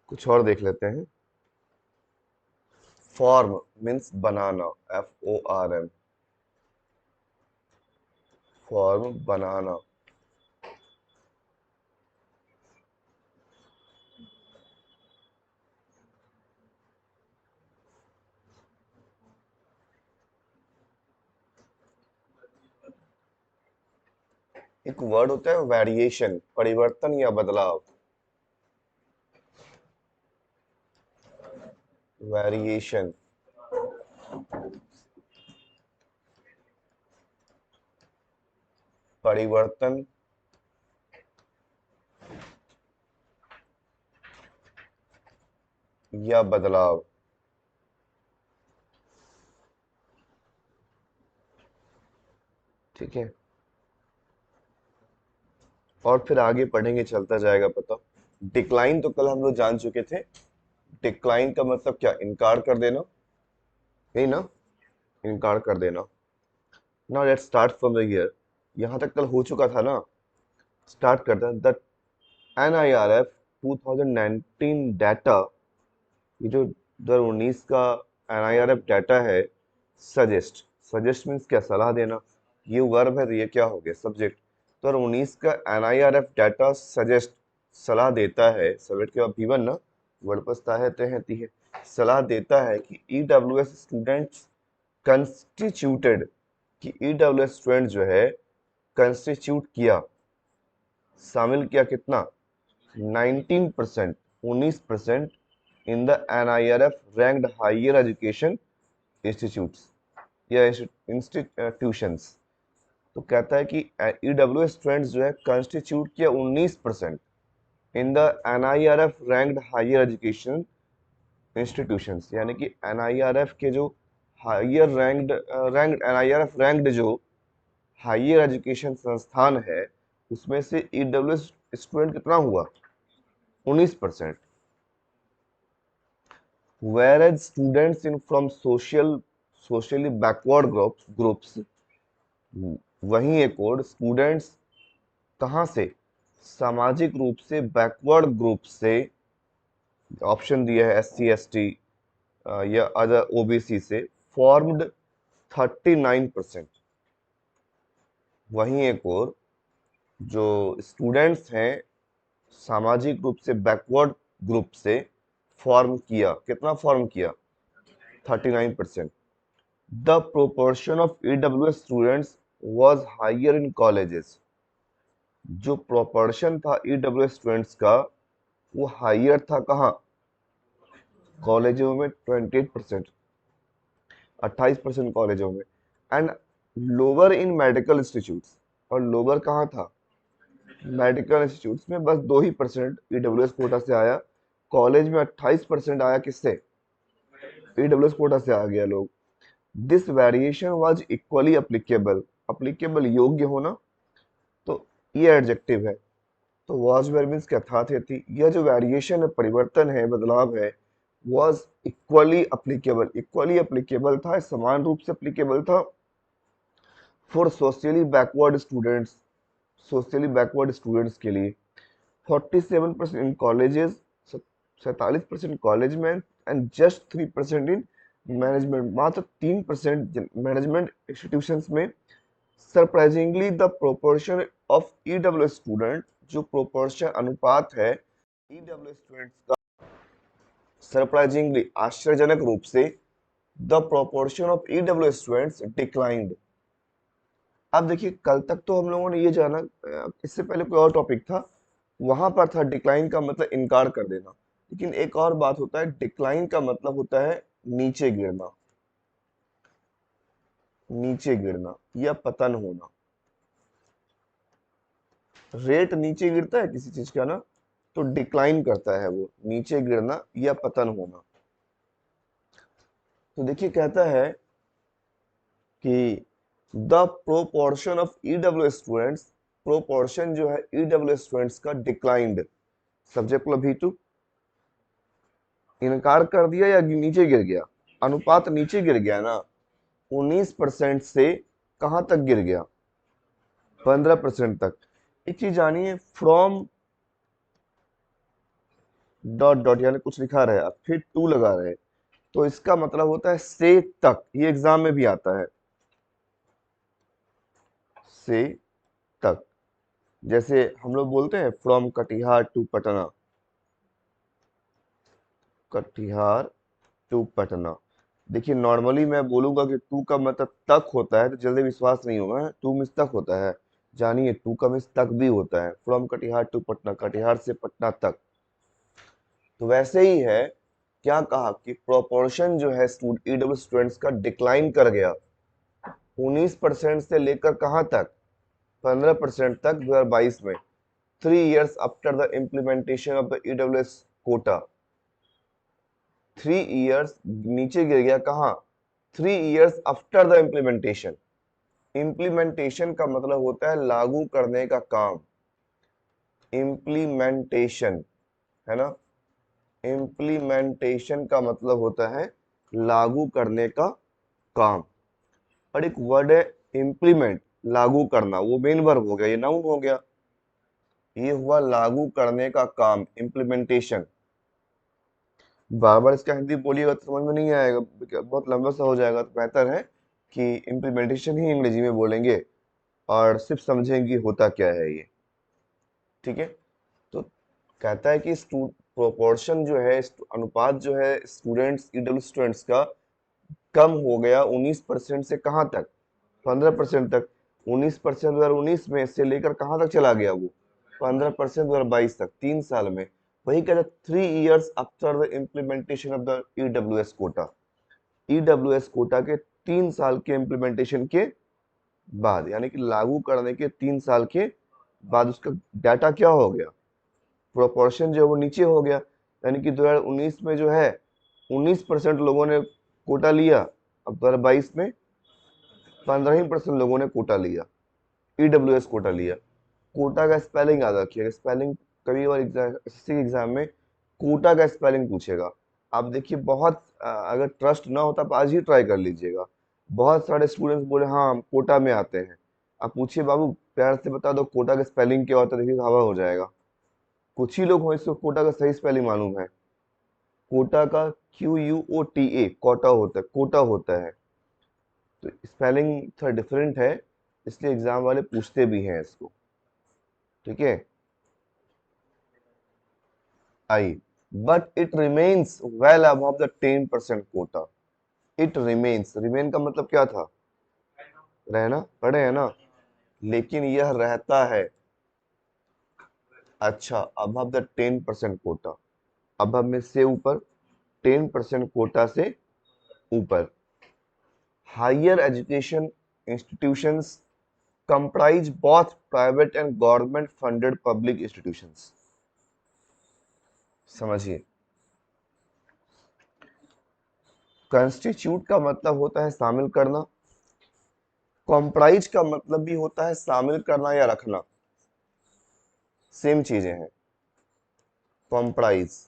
कुछ और देख लेते हैं। फॉर्म मीन्स बनाना, FORM, फॉर्म बनाना। एक वर्ड होता है वेरिएशन, परिवर्तन या बदलाव। वेरिएशन, परिवर्तन या बदलाव। ठीक है, और फिर आगे पढ़ेंगे, चलता जाएगा पता। डिक्लाइन तो कल हम लोग जान चुके थे। डिक्लाइन का मतलब क्या, इनकार कर देना, यही ना, इनकार कर देना। Now let's start from the year. यहाँ तक कल हो चुका था ना। स्टार्ट करते हैं। द NIRF 2019 डाटा, ये जो 2019 का NIRF डाटा है, सजेस्ट, सजेस्ट मीन्स क्या, सलाह देना। ये वर्ब है तो ये क्या हो गया, सब्जेक्ट। 2019 का NIRF डाटा सजेस्ट, सलाह देता है, सब्जेक्ट के बाद भी1 ना, वर्ड पछता है तहती है, सलाह देता है कि EWS स्टूडेंट्स कंस्टिट्यूटेड, कि EWS स्टूडेंट जो है कंस्टिट्यूट किया, शामिल किया कितना, 19%, 19% in the NIRF ranked higher education institutes या इंस्टीट्यूशंस। तो कहता है कि EWS स्टूडेंट्स जो है कंस्टिट्यूट किया 19% in the NIRF ranked higher education institutions, यानी कि NIRF के जो हायर रैंक्ड NIRF रैंक्ड जो हायर एजुकेशन संस्थान है, उसमें से EWS स्टूडेंट कितना हुआ, 19%। whereas students in from socially backward groups, वहीं एक और स्टूडेंट्स कहाँ से, सामाजिक रूप से बैकवर्ड ग्रुप से, ऑप्शन दिया है SC ST या अदर OBC से, फॉर्म्ड 39%। वहीं एक और जो स्टूडेंट्स हैं सामाजिक रूप से बैकवर्ड ग्रुप से, फॉर्म किया, कितना फॉर्म किया, 39%। The proportion of EWS students was higher in colleges. जो प्रोपोर्शन था EWS स्टूडेंट्स का, वो हायर था कहाँ, कॉलेजों में 28%, 28% कॉलेजों में, and lower in medical institutes. और लोअर कहाँ था, मेडिकल इंस्टीट्यूट्स में बस 2% EWS कोटा से आया। कॉलेज में 28% आया, किससे, EWS कोटा से आ गया लोग। This variation was equally applicable, applicable योग्य होना, तो ये एडजेक्टिव है। तो वॉज वेयर मीन्स क्या था, थी। यह जो वेरिएशन है, परिवर्तन है, बदलाव है, was equally applicable, equally applicable था, समान रूप से अप्लीकेबल था for socially backward students, socially backward students के लिए। 47% इन कॉलेजेस, 47% कॉलेज में, एंड जस्ट 3% इन मैनेजमेंट, मात्र 3% मैनेजमेंट इंस्टीट्यूशंस में। Surprisingly the proportion of EWS student, जो प्रोपोर्शन अनुपात है EWS स्टूडेंट्स का, सरप्राइजिंगली आश्चर्यजनक रूप से, the proportion of EWS students declined. अब देखिए, कल तक तो हम लोगों ने ये जाना, इससे पहले कोई और टॉपिक था, वहां पर था डिक्लाइन का मतलब इनकार कर देना। लेकिन एक और बात होता है, डिक्लाइन का मतलब होता है नीचे गिरना, नीचे गिरना या पतन होना। रेट नीचे गिरता है किसी चीज का ना, तो डिक्लाइन करता है वो, नीचे गिरना या पतन होना। तो देखिए कहता है कि the proportion of EWS students, proportion जो है EWS स्टूडेंट्स का डिक्लाइंड, सब्जेक्ट मतलब V2, इनकार कर दिया या नीचे गिर गया, अनुपात नीचे गिर गया ना, 19% से कहां तक गिर गया, 15% तक। एक चीज जानिए, फ्रॉम डॉट डॉट यानी कुछ लिखा रहे आप फिर टू लगा रहे, तो इसका मतलब होता है से तक। ये एग्जाम में भी आता है, से तक। जैसे हम लोग बोलते हैं from Katihar to Patna, Katihar to Patna. देखिए नॉर्मली मैं बोलूंगा कि टू का मतलब तक होता है तो जल्दी विश्वास नहीं होगा, टू मीन्स तक होता है। जानिए टू का मीन्स तक भी होता है, फ्रॉम कटिहार टू पटना, कटिहार से पटना तक। तो वैसे ही है, क्या कहा कि प्रोपोर्शन जो है ईडब्ल्यू स्टूडेंट्स का डिक्लाइन कर गया 19% से लेकर कहां तक, 15% तक 2022 में, 3 years after the implementation of the EWS quota. 3 years नीचे गिर गया कहाँ, 3 years after the implementation. Implementation का मतलब होता है लागू करने का काम, इम्प्लीमेंटेशन, है ना। इम्प्लीमेंटेशन का मतलब होता है लागू करने का काम। और एक वर्ड है इम्प्लीमेंट, लागू करना, वो मेन वर्ब हो गया, ये नाउन हो गया। ये हुआ लागू करने का काम, इम्प्लीमेंटेशन। बार बार इसका हिंदी बोलिएगा तो समझ में नहीं आएगा, बहुत लंबा सा हो जाएगा। तो बेहतर है कि इम्प्लीमेंटेशन ही अंग्रेजी में बोलेंगे और सिर्फ समझेंगे होता क्या है ये, ठीक है। तो कहता है कि प्रोपोर्शन जो है, अनुपात जो है स्टूडेंट्स, ईडब्ल्यू स्टूडेंट्स का कम हो गया 19% से कहाँ तक, 15% तक। 19% 2019 में से लेकर कहाँ तक चला गया वो, 15% 2022 तक, 3 साल में। वही कहता है 3 years after the implementation of the EWS quota. EWS quota के 3 साल के इम्प्लीमेंटेशन के बाद, यानी कि लागू करने के 3 साल के बाद उसका डाटा क्या हो गया, प्रोपोर्शन जो है वो नीचे हो गया। यानी कि 2019 में जो है 19% लोगों ने कोटा लिया, अब 2022 में 15% लोगों ने कोटा लिया, ईडब्ल्यूएस कोटा लिया। कोटा का स्पेलिंग याद रखिएगा, स्पेलिंग कभी और एसएससी के एग्जाम में कोटा का स्पेलिंग पूछेगा। आप देखिए बहुत अगर ट्रस्ट ना हो तो आप आज ही ट्राई कर लीजिएगा। बहुत सारे स्टूडेंट्स बोले हाँ हम कोटा में आते हैं, आप पूछिए बाबू प्यार से बता दो कोटा का स्पेलिंग क्या होता है, देखिए हवा हो जाएगा। कुछ ही लोग हो इसको कोटा का सही स्पेलिंग मालूम है। कोटा का QUOTA कोटा होता है, कोटा होता है। तो स्पेलिंग थोड़ा डिफरेंट है, इसलिए एग्जाम वाले पूछते भी हैं इसको, ठीक है। I, but it remains well above the 10% quota. It remains, remain का मतलब क्या था, रहना, पढ़े है ना। लेकिन यह रहता है, अच्छा, अबव द 10% कोटा, अबव में से ऊपर, 10% कोटा से ऊपर। Higher education institutions comprise both private and government funded public institutions। समझिए, कंस्टिट्यूट का मतलब होता है शामिल करना, कॉम्प्राइज का मतलब भी होता है शामिल करना या रखना, सेम चीजें हैं। कॉम्प्राइज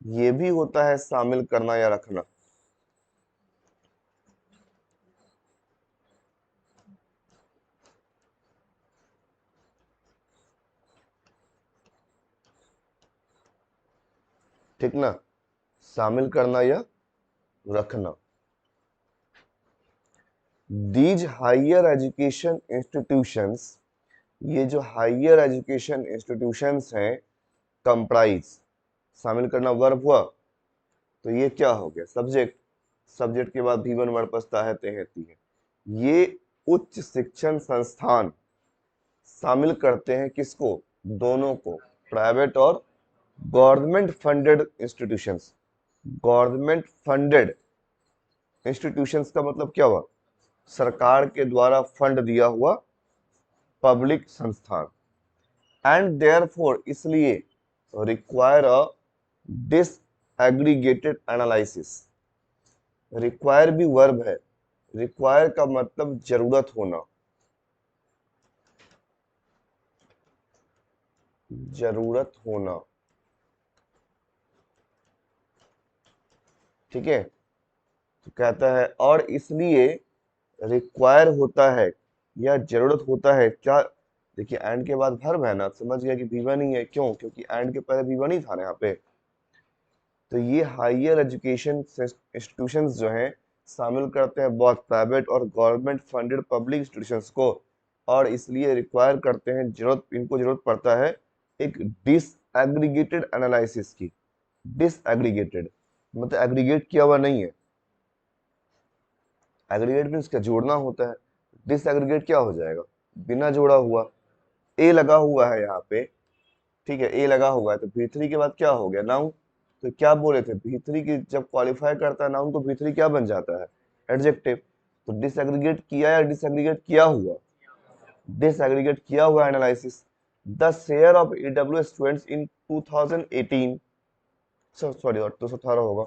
ये भी होता है शामिल करना या रखना। ठीक ना, शामिल करना या रखना। दीज हायर एजुकेशन इंस्टीट्यूशंस, ये जो हायर एजुकेशन इंस्टीट्यूशंस हैं, कंप्राइज, शामिल करना वर्ब हुआ, तो ये क्या हो गया, सब्जेक्ट। सब्जेक्ट के बाद भी वन वर्ड पछता है ते हेती है। ये उच्च शिक्षण संस्थान शामिल करते हैं किसको, दोनों को, प्राइवेट और government funded institutions. Government funded institutions का मतलब क्या हुआ, सरकार के द्वारा फंड दिया हुआ पब्लिक संस्थान। एंड देयरफॉर इसलिए, require a disaggregated analysis. Require भी वर्ब है, रिक्वायर का मतलब जरूरत होना, जरूरत होना, ठीक है। तो कहता है और इसलिए रिक्वायर होता है या जरूरत होता है क्या। देखिए एंड के बाद वर्ब है ना, समझ गया कि V1 ही है, क्यों, क्योंकि एंड के पहले V1 ही था ना यहाँ पे। तो ये हायर एजुकेशन इंस्टीट्यूशंस जो हैं शामिल करते हैं बहुत प्राइवेट और गवर्नमेंट फंडेड पब्लिक इंस्टीट्यूशंस को, और इसलिए रिक्वायर करते हैं, इनको जरूरत पड़ता है एक डिसएग्रीगेटेड एनालिसिस की। डिसएग्रीगेटेड मतलब एग्रीगेट किया हुआ नहीं है। एग्रीगेट मीन्स क्या, जोड़ना होता है। डिसएग्रीगेट क्या हो जाएगा, बिना जोड़ा हुआ। ए लगा हुआ है यहाँ पे, ठीक है, ए लगा हुआ है, तो V3 के बाद क्या हो गया, नाउन। तो क्या बोले थे, V3 की जब क्वालिफाई करता है नाउन तो V3 क्या बन जाता है, एडजेक्टिव। तो डिसएग्रीगेट किया या डिसएग्रीगेट किया हुआ, डिसएग्रीगेट किया हुआ analysis. The share of EW students in 2018, sorry, और 218 होगा।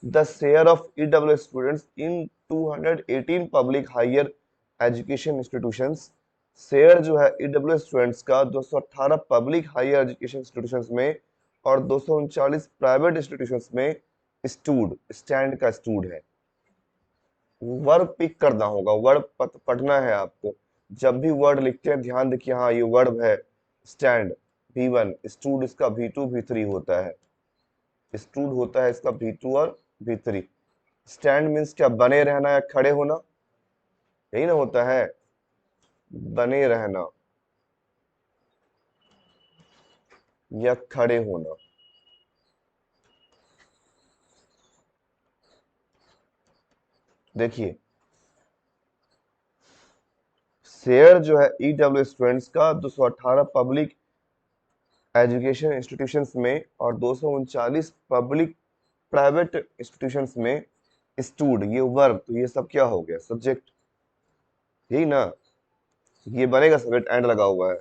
The share of EW students in 218 public higher education institutions, share जो है ईडब्ल्यू स्टूडेंट्स का 218 पब्लिक हायर एजुकेशन इंस्टीट्यूशंस में और 239 प्राइवेट इंस्टीट्यूशंस में स्टूड, स्टैंड का स्टूड है। वर्ब पिक करना होगा, वर्ब पढ़ना है आपको। जब भी वर्ड लिखते हैं ध्यान देखिए, हाँ ये वर्ब है स्टैंड, V1, स्टूड इसका V2 V3 होता है, स्टूड होता है इसका V2 और V3। स्टैंड मीन्स क्या, बने रहना या खड़े होना, यही ना होता है, बने रहना या खड़े होना। देखिए शेयर जो है ईडब्ल्यू स्टूडेंट्स का 218 पब्लिक एजुकेशन इंस्टीट्यूशंस में और 239 पब्लिक प्राइवेट इंस्टीट्यूशंस में स्टूड, ये वर्ब, तो ये सब क्या हो गया, सब्जेक्ट, यही ना। ये बनेगा सब्जेक्ट, एंड लगा हुआ है,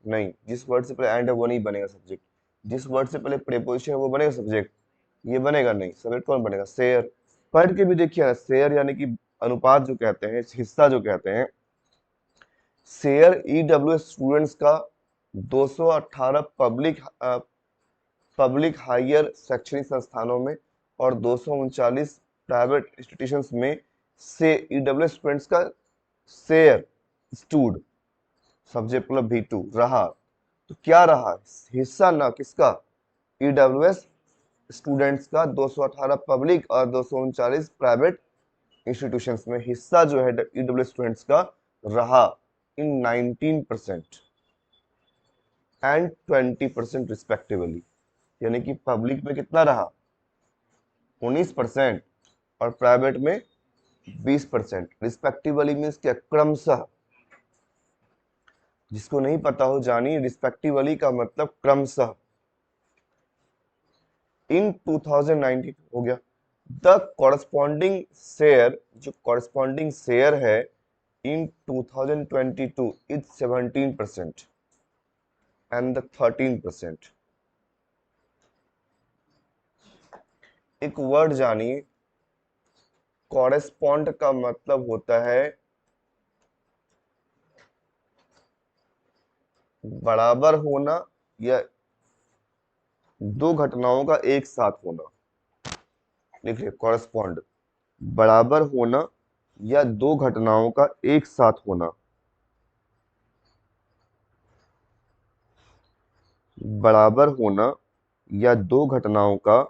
नहीं, जिस वर्ड से पहले एंड है वो नहीं बनेगा सब्जेक्ट, जिस वर्ड से पहले प्रीपोजिशन है वो बनेगा सब्जेक्ट, ये बनेगा नहीं, सब्जेक्ट कौन बनेगा, शेयर। पढ़ के भी देखिए ना, शेयर यानी कि अनुपात जो कहते हैं, हिस्सा जो कहते हैं, शेयर ईडब्ल्यू स्टूडेंट्स का 218 पब्लिक हायर शैक्षणिक संस्थानों में और 239 प्राइवेट इंस्टीट्यूशंस में से ईडब्ल्यू स्टूडेंट्स का शेयर स्टूड, सब्जेक्ट मतलब V2 रहा, तो क्या रहा, हिस्सा ना, किसका, ईडब्ल्यूएस स्टूडेंट्स का 218 पब्लिक और 239 प्राइवेट इंस्टीट्यूशंस में हिस्सा जो है ईडब्ल्यू स्टूडेंट्स का रहा इन 19% एंड 20% रिस्पेक्टिवली। यानी कि पब्लिक में कितना रहा, 19% और प्राइवेट में 20%। रिस्पेक्टिवली मीन्स क्या, क्रमशः। जिसको नहीं पता हो जानिए, रिस्पेक्टिवली का मतलब क्रमशः। इन 2019 हो गया। द कॉरस्पॉन्डिंग शेयर, जो कॉरस्पॉन्डिंग शेयर है इन 2022 इज 17% एंड द 13%। एक वर्ड जानिए, कॉरेस्पॉन्ड का मतलब होता है बराबर होना या दो घटनाओं का एक साथ होना। देखिए कॉरेस्पॉन्ड, बराबर होना या दो घटनाओं का एक साथ होना, बराबर होना या दो घटनाओं का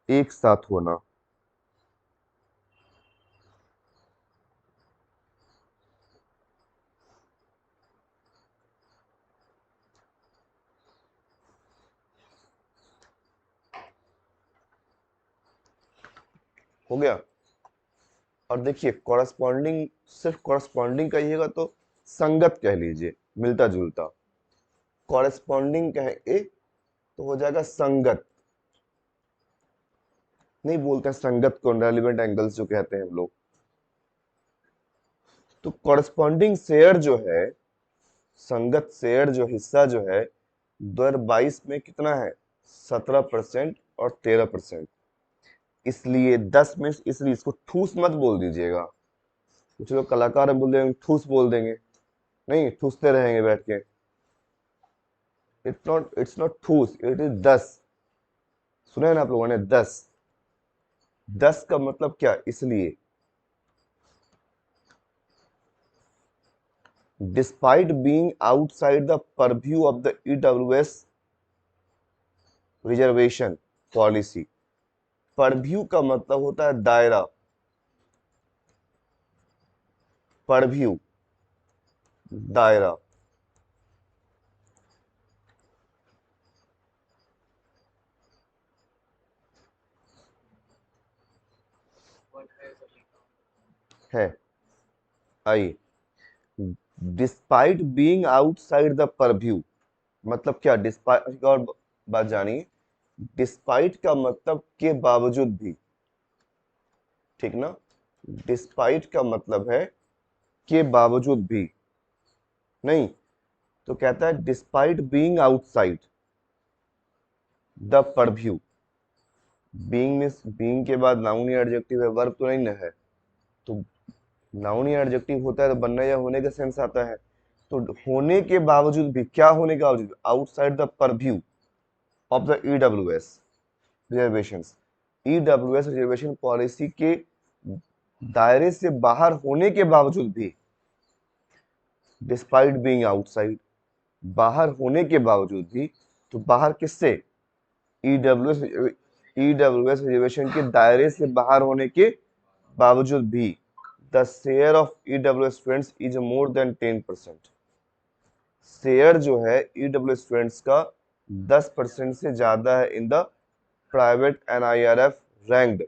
एक साथ होना। हो गया। और देखिए कॉरस्पॉन्डिंग, सिर्फ कॉरस्पॉन्डिंग कहिएगा तो संगत कह लीजिए, मिलता जुलता। कॉरस्पॉन्डिंग कहे तो हो जाएगा संगत, नहीं बोलते हैं संगत को, रेलिवेंट एंगल्स जो कहते हैं हम लोग। तो कॉरस्पॉन्डिंग शेयर जो है, संगत शेयर जो हिस्सा जो है 2022 में कितना है, 17% और 13%। इसलिए 10 में, इसलिए इसको ठूस मत बोल दीजिएगा, कुछ लोग कलाकार बोल देंगे ठूस बोल देंगे, नहीं ठूसते रहेंगे बैठ के। इट्स नॉट ठूस, इट इज 10। सुने ना आप लोगों ने, 10, 10 का मतलब क्या, इसलिए despite being outside the purview of the EWS reservation policy, purview का मतलब होता है दायरा, परव्यू दायरा। है I, despite being outside the purview, मतलब क्या डिस्पाइट, एक और बात जानिए, डिस्पाइट का मतलब के बावजूद भी, ठीक ना, डिस्पाइट का मतलब है के बावजूद भी, नहीं तो कहता है despite being outside the purview. Being में बीइंग के बाद नाउन या एडजेक्टिव है, वर्ब तो नहीं ना है, तो नाउन या एडजेक्टिव होता है तो बनने या होने का सेंस आता है, तो होने के बावजूद भी, क्या होने के बावजूद, outside the purview of the EWS reservations, EWS reservation policy के दायरे से बाहर होने के बावजूद भी, डिस्पाइट बीइंग आउटसाइड, बाहर होने के बावजूद भी, तो बाहर किससे, ईडब्ल्यूएस, ईडब्ल्यूएस रिजर्वेशन के दायरे से बाहर होने के बावजूद भी the share of EWS students is more than 10%, share जो है ईडब्ल्यूएस स्टूडेंट्स का 10% से ज्यादा है in the private NIRF ranked,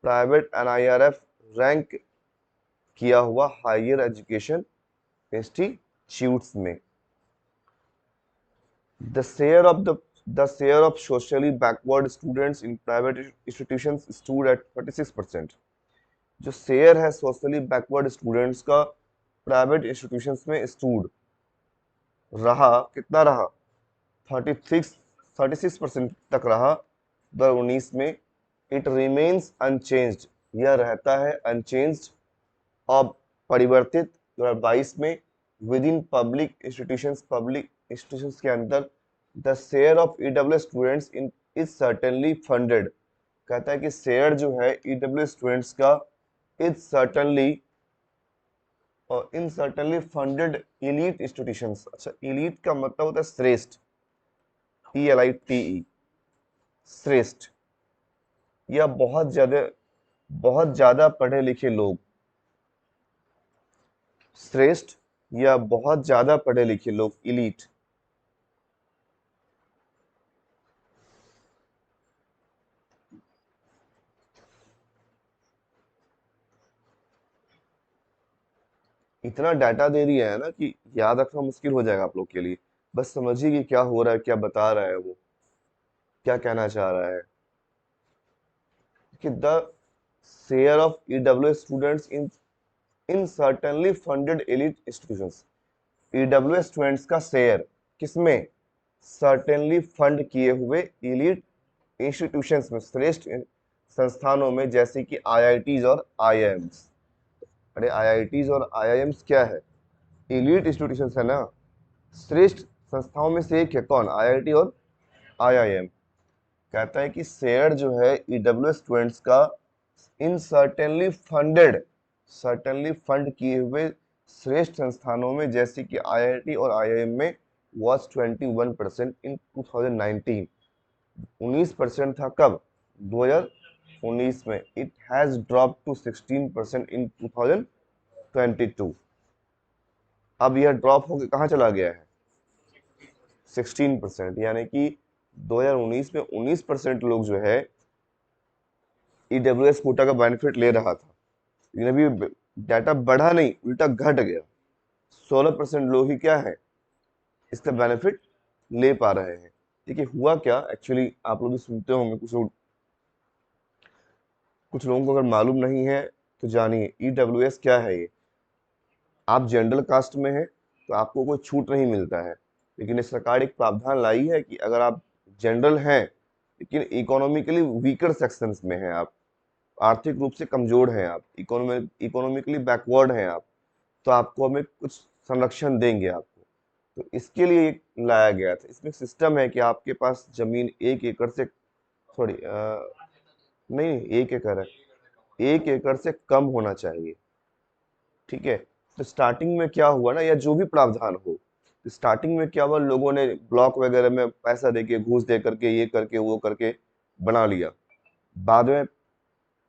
private NIRF rank किया हुआ हायर एजुकेशन इंस्टीट्यूट्स में। The share of the share of socially backward students in private institutions stood at 36%। जो शेयर है सोशली बैकवर्ड स्टूडेंट्स का प्राइवेट इंस्टीट्यूशंस में stood रहा, कितना रहा, 36% तक रहा 2019 में। इट रिमेन्स अनचेंज्ड, यह रहता है अनचेंज्ड, अब परिवर्तित 2022 में विद इन पब्लिक इंस्टीट्यूशंस के अंदर the share of EW students in is certainly funded, कहता है कि शेयर जो है ईडब्ल्यू स्टूडेंट्स का इज सर्टेनली और in certainly funded elite institutions. अच्छा, इलीट का मतलब होता है श्रेष्ठ, ELITE, श्रेष्ठ या बहुत ज्यादा पढ़े लिखे लोग, श्रेष्ठ या बहुत ज्यादा पढ़े लिखे लोग, इलीट। इतना डाटा दे दिया है ना कि याद रखना मुश्किल हो जाएगा आप लोग के लिए, बस समझिए कि क्या हो रहा है, क्या बता रहा है वो, क्या कहना चाह रहा है कि the share of EW students in certainly funded elite institutions, EWS students का शेयर किसमें, सर्टेनली फंड किए हुए एलिट इंस्टीट्यूशंस में, श्रेष्ठ संस्थानों में, जैसे कि आईआईटीज और आईआईएम्स। अरे आईआईटीज और आईआईएम्स क्या है, एलिट इंस्टीट्यूशंस है ना, श्रेष्ठ संस्थाओं में से एक है, कौन, आईआईटी और आईआईएम। कहता है कि शेयर जो है ईडब्ल्यू स्टूडेंट्स का इन सर्टेनली फंड किए हुए श्रेष्ठ संस्थानों में, जैसे कि आईआईटी और आईआईएम में, was 21% इन 2019, 19% था कब, 2019 में। इट हैज ड्रॉप टू 16% इन 2022। अब यह ड्रॉप होकर कहाँ चला गया है, 16%, यानी कि 2019 में 19% लोग जो है ईडब्ल्यूएस कोटा का बेनिफिट ले रहा था, लेकिन अभी डाटा बढ़ा नहीं, उल्टा घट गया, 16% लोग ही क्या है इसका बेनिफिट ले पा रहे हैं। देखिए हुआ क्या एक्चुअली, आप लोग भी सुनते होंगे, कुछ लोगों को अगर मालूम नहीं है तो जानिए ईडब्ल्यूएस क्या है। ये आप जनरल कास्ट में हैं तो आपको कोई छूट नहीं मिलता है, लेकिन ये सरकार एक प्रावधान लाई है कि अगर आप जनरल हैं लेकिन इकोनॉमिकली वीकर सेक्शंस में हैं, आप आर्थिक रूप से कमजोर हैं, आप इकोनॉमिकली बैकवर्ड हैं आप, तो आपको हमें कुछ संरक्षण देंगे आपको। तो इसके लिए एक लाया गया था। इसमें सिस्टम है कि आपके पास जमीन 1 एकड़ से, सॉरी नहीं 1 एकड़ है, 1 एकड़ से कम होना चाहिए, ठीक है। तो स्टार्टिंग में क्या हुआ ना, या जो भी प्रावधान हो, तो स्टार्टिंग में क्या हुआ, लोगों ने ब्लॉक वगैरह में पैसा देके, घूस दे करके, ये करके वो करके बना लिया, बाद में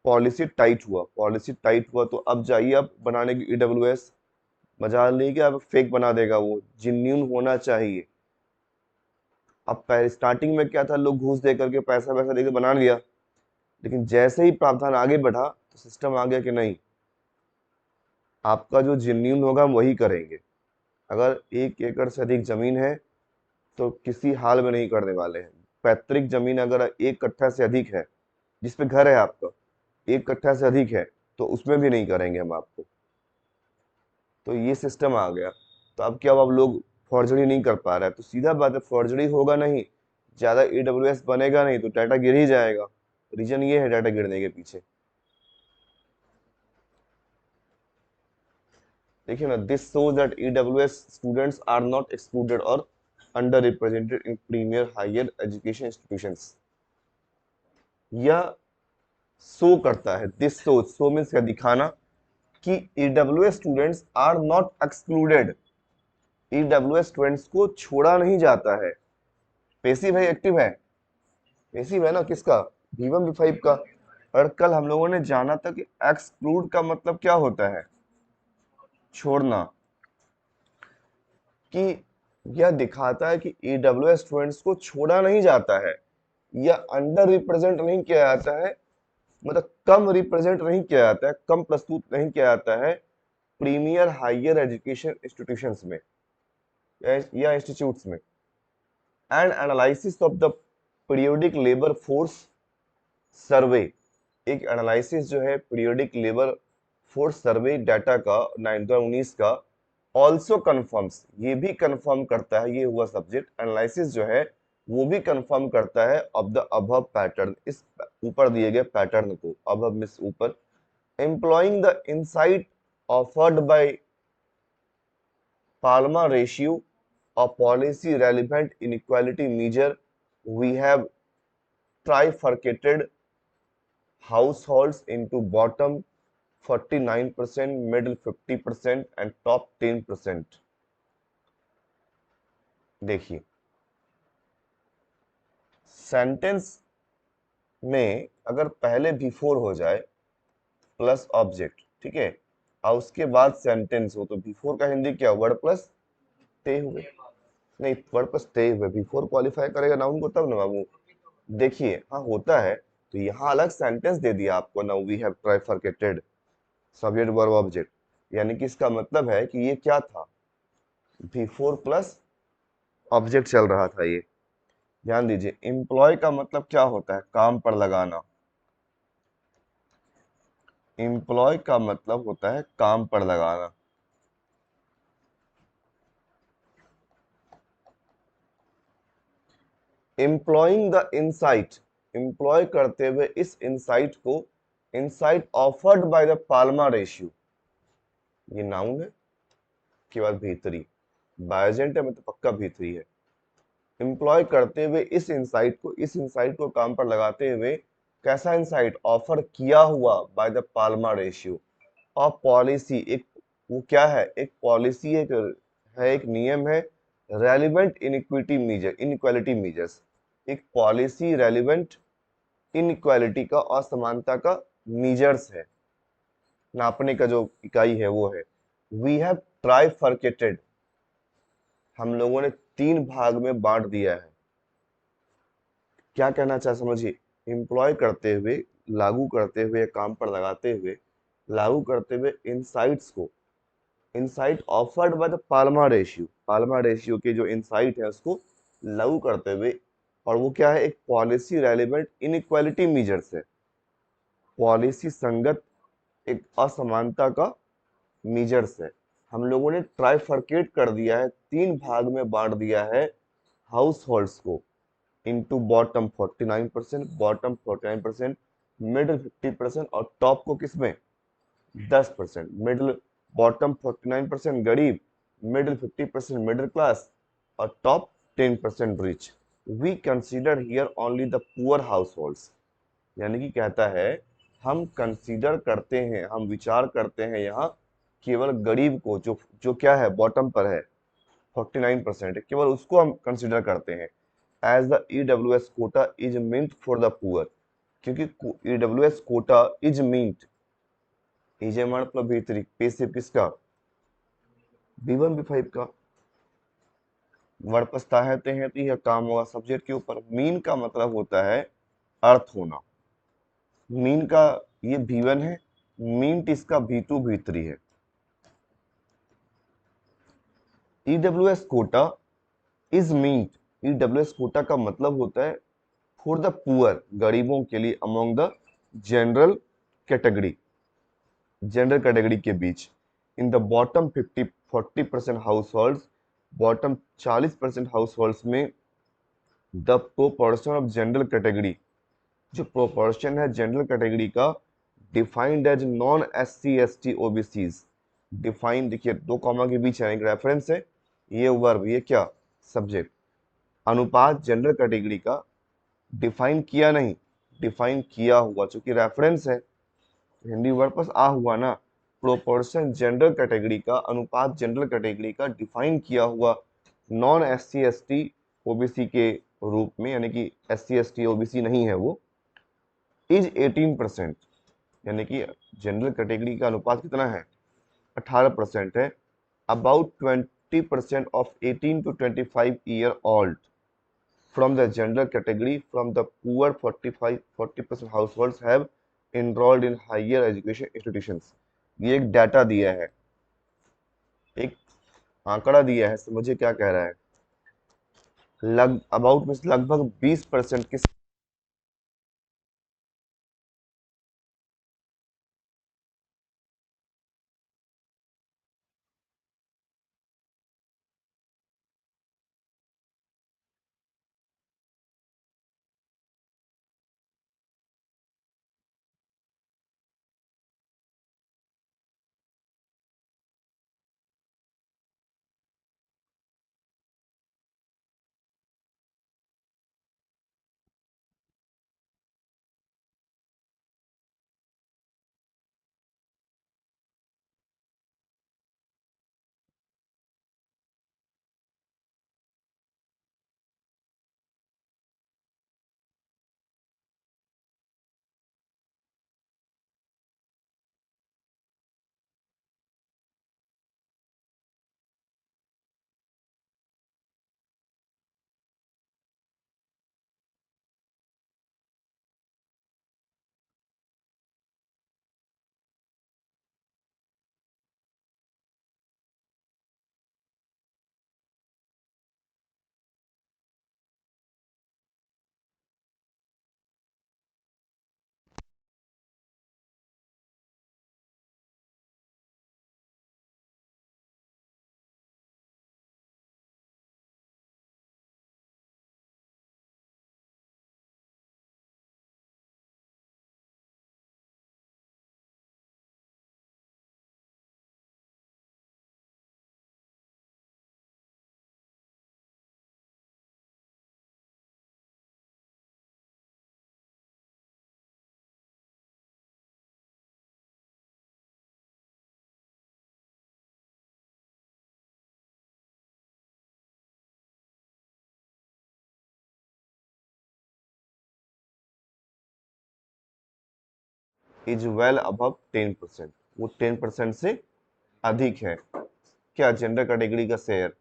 पॉलिसी टाइट हुआ तो अब जाइए अब बनाने की ईडब्ल्यूएस, मजाल नहीं कि अब फेक बना देगा, वो जेन्युइन होना चाहिए। अब पहले स्टार्टिंग में क्या था, लोग घूस दे करके पैसा वैसा देकर बना लिया, लेकिन जैसे ही प्रावधान आगे बढ़ा तो सिस्टम आ गया कि नहीं, आपका जो जेन्युइन होगा हम वही करेंगे। अगर 1 एकड़ से अधिक जमीन है तो किसी हाल में नहीं करने वाले हैं। पैतृक जमीन अगर 1 कट्ठा से अधिक है, जिसपे घर है आपका, 1 कट्ठा से अधिक है, तो उसमें भी नहीं करेंगे हम आपको। तो ये सिस्टम आ गया। तो अब क्या हुआ, अब लोग फॉर्जरी नहीं कर पा रहे हैं, तो सीधा बात है फॉर्जरी होगा नहीं, ज्यादा ईडब्ल्यूएस बनेगा नहीं, तो डाटा गिर ही जाएगा। रीजन ये है डाटा गिरने के पीछे। देखिए ना, this shows that EWS students are not excluded or underrepresented in premier higher education institutions। यह शो करता है, दिस शो मीन्स क्या, दिखाना, कि EWS students are not excluded. EWS students को छोड़ा नहीं जाता है। पेसिव है एक्टिव है? पेसिव है ना, किसका, V1 V5 का। और कल हम लोगों ने जाना था कि एक्सक्लूड का मतलब क्या होता है, छोड़ना। कि यह दिखाता है कि ईडब्ल्यूएस स्टूडेंट्स को छोड़ा नहीं जाता है, या अंडर रिप्रेजेंट नहीं किया जाता है, मतलब कम रिप्रेजेंट नहीं किया जाता है, कम प्रस्तुत नहीं किया जाता है प्रीमियर हायर एजुकेशन इंस्टीट्यूशंस में या इंस्टीट्यूट्स में। And analysis of the periodic labour force survey, एक एनालिसिस जो है periodic labour force survey data का 2019 का, ऑल्सो कन्फर्म्स, ये भी कंफर्म करता है, ये हुआ सब्जेक्ट एनालिसिस जो है वो भी कंफर्म करता है ऑफ द अबव पैटर्न, इस ऊपर दिए गए पैटर्न को, अबव मिस ऊपर, employing the insight offered by Palma ratio, a policy relevant inequality measure. We have trifurcated households into bottom 49%, middle 50% and top 10%। देखिए, सेंटेंस में अगर पहले बिफोर हो जाए प्लस ऑब्जेक्ट, ठीक है, और उसके बाद सेंटेंस हो, तो बिफोर का हिंदी क्या, वर्ड प्लस टे हुए, नहीं वर्ड प्लस टे हुए, बिफोर क्वालिफाई करेगा नाउन को तब ना बाबू। देखिए, हाँ होता है, तो यहाँ अलग सेंटेंस दे दिया आपको ना, we have trifurcated subject verb object, यानी कि इसका मतलब है कि ये क्या था, बिफोर प्लस ऑब्जेक्ट चल रहा था ये। ध्यान दीजिए, एम्प्लॉय का मतलब क्या होता है, काम पर लगाना। एम्प्लॉय का मतलब होता है काम पर लगाना। एम्प्लॉइंग द इनसाइट, एम्प्लॉय करते हुए इस इनसाइट को, insight offered by the Palma ratio, ये नाउन है, केवल भीतरी, बायोजेंट है मतलब पक्का भीतरी है। एम्प्लॉय करते हुए इस इनसाइट को, इस इनसाइट को काम पर लगाते हुए, कैसा इनसाइट, ऑफर किया हुआ बाय द पाल्मा रेशियो। और पॉलिसी एक, वो क्या है, एक पॉलिसी है, एक नियम है, relevant inequity measure, inequality measures, एक पॉलिसी रेलिवेंट इनइक्वालिटी का, असमानता का मेजर्स है, नापने का जो इकाई है वो है। वी हैव ट्राइफरकेटेड, हम लोगों ने 3 भाग में बांट दिया है। क्या कहना चाहे समझिए, एम्प्लॉय करते हुए, लागू करते हुए, काम पर लगाते हुए, लागू करते हुए इनसाइट्स को, insight offered by the Palma ratio, Palma ratio के जो इनसाइट है उसको लागू करते हुए, और वो क्या है, एक पॉलिसी रेलिवेंट इनइक्वालिटी मेजर्स है, पॉलिसी संगत एक असमानता का मेजर्स है। हम लोगों ने ट्राइफरकेट कर दिया है, 3 भाग में बांट दिया है हाउस होल्ड्स को, इनटू बॉटम 49%, बॉटम 49%, मिडिल 50% और टॉप को किसमें, 10%। मिडिल, बॉटम 49% गरीब, मिडिल 50% मिडिल क्लास और top 10% rich. We consider here only the poor households, यानी कि कहता है हम कंसीडर करते हैं, हम विचार करते हैं यहाँ केवल गरीब को, जो जो क्या है, बॉटम पर है, 49% है, केवल उसको हम कंसीडर करते हैं। As the EWS quota is meant for the poor, क्योंकि EWS quota is meant, is मतलब भीतरी पे से किसका, B1 B5 का। वर्ड पछताहते हैं तो यह काम होगा सब्जेक्ट के ऊपर। मीन का मतलब होता है अर्थ होना। मीन का ये B1 है, मींट इसका B2 B3 है। EWS quota is meant, EWS quota का मतलब होता है फॉर द पुअर, गरीबों के लिए, among the general category, general category के बीच। In the bottom 50-40% household, bottom 40% household में the proportion of general category, जो प्रोपोर्शन है जनरल कैटेगरी का, defined as non SC ST OBCs। Define देखिए दो कॉमा के बीच है, एक रेफरेंस है, ये वर्ब, ये क्या, सब्जेक्ट। अनुपात जनरल कैटेगरी का, डिफाइन किया नहीं, डिफाइन किया हुआ, चूंकि रेफरेंस है हिंदी वर्ड पर आ हुआ ना। प्रोपोर्शन जनरल कैटेगरी का, अनुपात जनरल कैटेगरी का डिफाइन किया हुआ नॉन SC ST OBC के रूप में, यानी कि SC ST OBC नहीं है वो, इज 18%, यानी कि जनरल कैटेगरी का अनुपात कितना है, 18% है। About 20% of 18 to 25 year old from the general category from the poor 40% households have enrolled in higher education institutions। ये एक डाटा दिया है, एक आंकड़ा दिया है, समझिए क्या कह रहा है। अबाउट मीन्स लगभग 20% किस, इज वेल अबव 10%, वो 10% से अधिक है। क्या जनरल कैटेगरी का शेयर,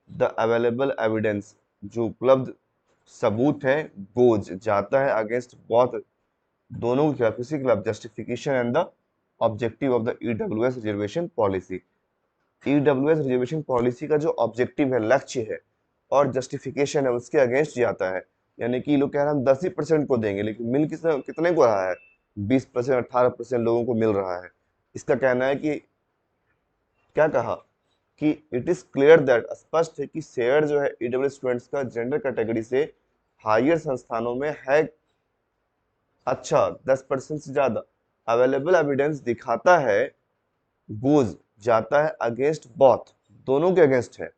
द अवेलेबल एविडेंस, जो उपलब्ध सबूत है, गोज जाता है अगेंस्ट बोथ, दोनों के खिलाफ, किसी के खिलाफ, justification and the objective of the EWS reservation policy. EWS reservation policy का जो ऑब्जेक्टिव है, लक्ष्य है, और जस्टिफिकेशन है, उसके अगेंस्ट जाता है। यानी कि लोग कह रहे हैं हम 10% को देंगे, लेकिन मिल कितने को रहा है, 20%, 18% लोगों को मिल रहा है। इसका कहना है कि क्या कहा कि इट इज क्लियर दैट, स्पष्ट है कि शेयर जो है ईडब्ल्यू स्टूडेंट्स का जनरल कैटेगरी से हायर संस्थानों में है। अच्छा, 10% से ज्यादा अवेलेबल एविडेंस दिखाता है, गोज जाता है अगेंस्ट बोथ, दोनों के अगेंस्ट है,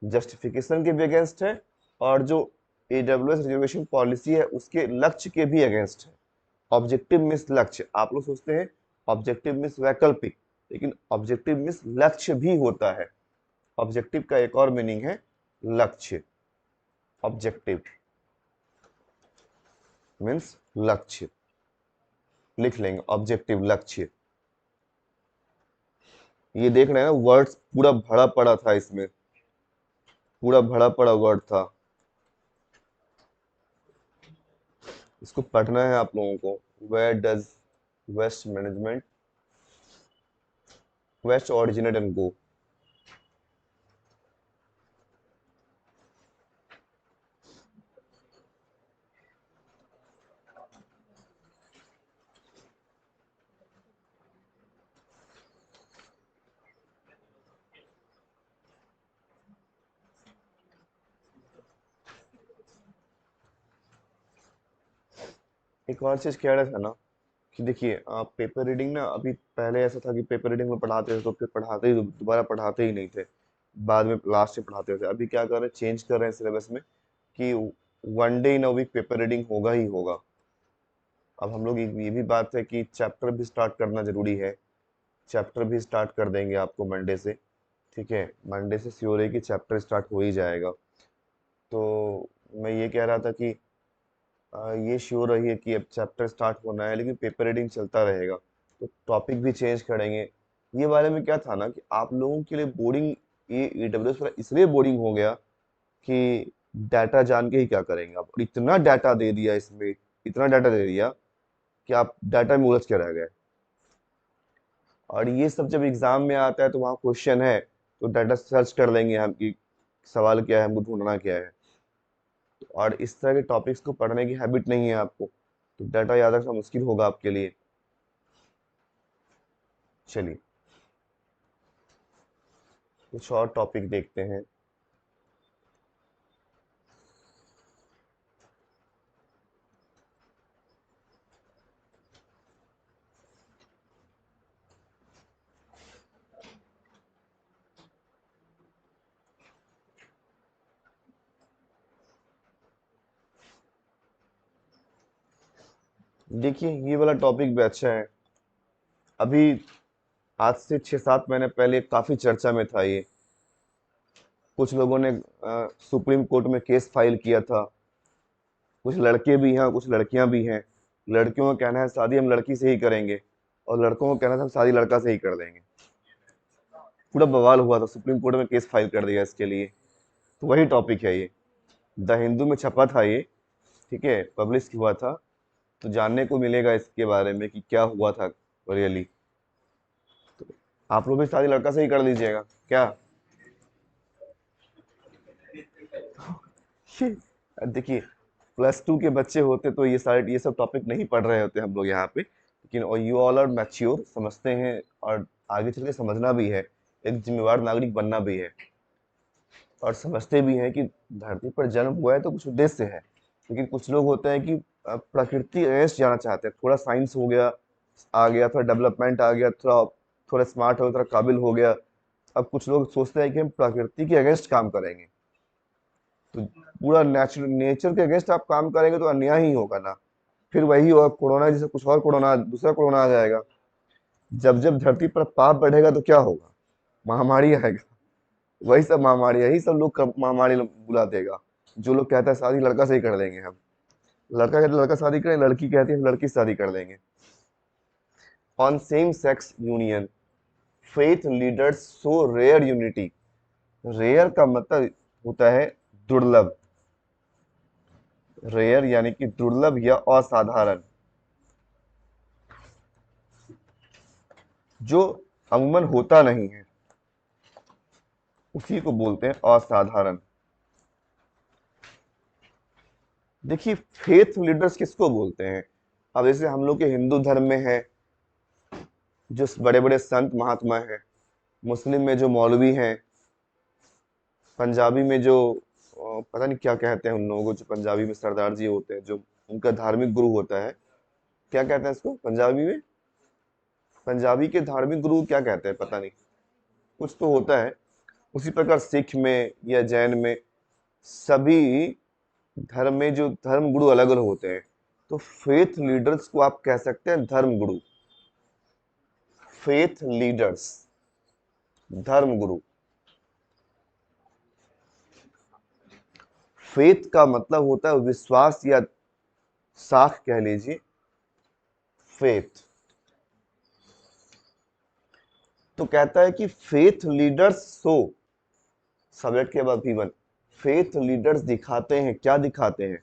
जस्टिफिकेशन के भी अगेंस्ट है, और जो एडब्ल्यूएस रिजर्वेशन पॉलिसी है उसके लक्ष्य के भी अगेंस्ट है। ऑब्जेक्टिव मीन्स लक्ष्य, आप लोग सोचते हैं ऑब्जेक्टिव मीन्स वैकल्पिक, लेकिन ऑब्जेक्टिव मीन्स लक्ष्य भी होता है। ऑब्जेक्टिव का एक और मीनिंग है लक्ष्य, ऑब्जेक्टिव मीन्स लक्ष्य। लिख लेंगे ऑब्जेक्टिव, लक्ष्य। ये देख रहे हैं ना, वर्ड्स पूरा भरा पड़ा था इसमें, पूरा भरा पड़ा वर्ड था। इसको पढ़ना है आप लोगों को। Where does waste management waste originate and go. एक और चीज कह रहा था ना कि देखिए, आप पेपर रीडिंग ना, अभी पहले ऐसा था कि पेपर रीडिंग में पढ़ाते थे तो फिर पढ़ाते ही दोबारा पढ़ाते ही नहीं थे, बाद में लास्ट में पढ़ाते थे। अभी क्या कर रहे हैं, चेंज कर रहे हैं सिलेबस में कि one day in a week paper reading होगा ही होगा। अब हम लोग ये भी बात है कि चैप्टर भी स्टार्ट करना जरूरी है। चैप्टर भी स्टार्ट कर देंगे आपको मंडे से। ठीक है, मंडे से श्योर है कि चैप्टर स्टार्ट हो ही जाएगा। तो मैं ये कह रहा था कि ये श्योर रही है कि अब चैप्टर स्टार्ट होना है, लेकिन पेपर रीडिंग चलता रहेगा। तो टॉपिक भी चेंज करेंगे। ये बारे में क्या था ना कि आप लोगों के लिए बोरिंग, ये AWS वाला इसलिए बोरिंग हो गया कि डाटा जान के ही क्या करेंगे आप, और इतना डाटा दे दिया इसमें, इतना डाटा दे दिया कि आप डाटा में उलझ के रह गए। और ये सब जब एग्जाम में आता है तो वहाँ क्वेश्चन है, तो डाटा सर्च कर लेंगे हम कि सवाल क्या है, हमको ढूंढना क्या है। और इस तरह के टॉपिक्स को पढ़ने की हैबिट नहीं है आपको, तो डाटा याद रखना मुश्किल होगा आपके लिए। चलिए, कुछ और टॉपिक देखते हैं। देखिए, ये वाला टॉपिक भी अच्छा है। अभी आज से 6-7 महीने पहले काफी चर्चा में था ये। कुछ लोगों ने सुप्रीम कोर्ट में केस फाइल किया था। कुछ लड़के भी हैं, कुछ लड़कियां भी हैं। लड़कियों का कहना है शादी हम लड़की से ही करेंगे, और लड़कों का कहना था हम शादी लड़का से ही कर देंगे। पूरा बवाल हुआ था, सुप्रीम कोर्ट में केस फाइल कर दिया इसके लिए। तो वही टॉपिक है ये। द हिंदू में छपा था ये। ठीक है, पब्लिश हुआ था। तो जानने को मिलेगा इसके बारे में कि क्या हुआ था रियली। आप लोग भी शादी लड़का से ही कर लीजिएगा क्या? देखिए, +2 के बच्चे होते तो ये सब टॉपिक नहीं पढ़ रहे होते हम लोग यहाँ पे, लेकिन और यू ऑल आर मैच्योर, समझते हैं, और आगे चल के समझना भी है। एक जिम्मेवार नागरिक बनना भी है, और समझते भी हैं कि धरती पर जन्म हुआ है तो कुछ उद्देश्य से है। लेकिन कुछ लोग होते हैं कि प्रकृति अगेंस्ट जाना चाहते हैं। थोड़ा साइंस हो गया, आ गया, थोड़ा डेवलपमेंट आ गया, थोड़ा थोड़ा स्मार्ट हो, थोड़ा काबिल हो गया। अब कुछ लोग सोचते हैं कि हम प्रकृति के अगेंस्ट काम करेंगे। तो पूरा नेचर के अगेंस्ट आप काम करेंगे तो अन्याय ही होगा ना। फिर वही होगा, कोरोना जैसे कुछ और कोरोना, दूसरा कोरोना आ जाएगा। जब जब धरती पर पाप बढ़ेगा तो क्या होगा? महामारी आएगा। वही सब महामारी, यही सब लोग महामारी बुला देगा। जो लोग कहता है शादी लड़का से ही कर देंगे हम, लड़का कहता है लड़का शादी करें, लड़की कहती है हम लड़की से शादी कर देंगे। On same sex union faith leaders so rare unity. Rare का मतलब होता है दुर्लभ। रेयर यानी कि दुर्लभ या असाधारण, जो अमूमन होता नहीं है, उसी को बोलते हैं असाधारण। देखिए, फेथ लीडर्स किसको बोलते हैं? अब जैसे हम लोग के हिंदू धर्म में है जो बड़े बड़े संत महात्मा हैं, मुस्लिम में जो मौलवी हैं, पंजाबी में जो पता नहीं क्या कहते हैं उन लोगों को, जो पंजाबी में सरदार जी होते हैं, जो उनका धार्मिक गुरु होता है। क्या कहते हैं इसको पंजाबी में? पंजाबी के धार्मिक गुरु क्या कहते हैं पता नहीं, कुछ तो होता है। उसी प्रकार सिख में या जैन में, सभी धर्म में जो धर्म गुरु अलग अलग होते हैं। तो फेथ लीडर्स को आप कह सकते हैं धर्म गुरु। फेथ लीडर्स, धर्म गुरु। फेथ का मतलब होता है विश्वास, या साख कह लीजिए। फेथ। तो कहता है कि फेथ लीडर्स शो, सब्जेक्ट के बाद भी1, फेथ लीडर्स दिखाते हैं, क्या दिखाते हैं?